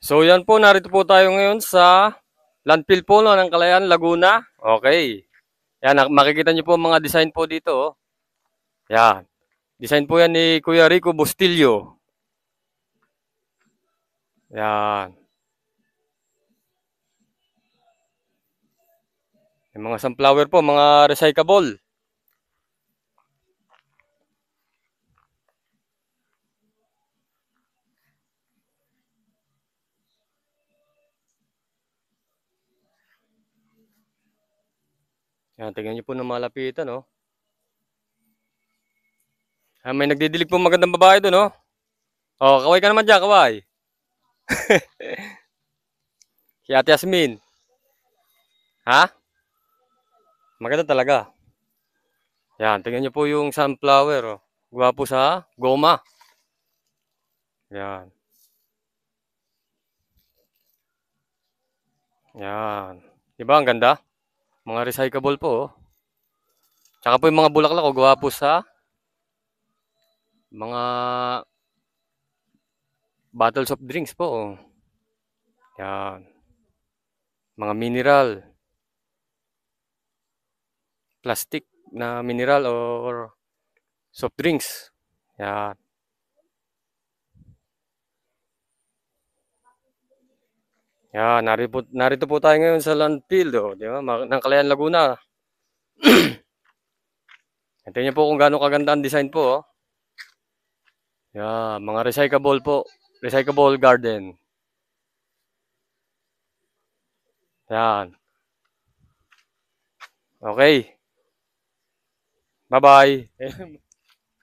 So yan po, narito po tayo ngayon sa landfill po no, ng Kalayaan, Laguna. Okay. Yan, makikita niyo po mga design po dito. Oh. Yan. Design po yan ni Kuya Rico Bustillo. Yan. Yung mga sunflower po, mga recyclable. Yan, tingnan niyo po ng malapitan, no? Ah, may nagdidilig po magandang babae doon, no? Oh, kaway ka naman dyan, kaway. Si Ate Yasmin. Ha? Maganda talaga. Yan, tingnan niyo po yung sunflower, oh. Gwapo sa goma. Yan. Yan. Diba, ang ganda? Mga recyclable po, oh. Tsaka po yung mga bulaklak, oh, gwapo sa mga bottles of drinks po, oh. Yan. Mga mineral. Plastic na mineral or soft drinks. Yan. Yan, narito po tayo ngayon sa landfill, oh, di ba? Ng Calayan, Laguna. Ito niyo po kung gaano kaganda ang design po, oh. Yan, mga recyclable po. Recyclable garden. Yan. Okay. Bye-bye.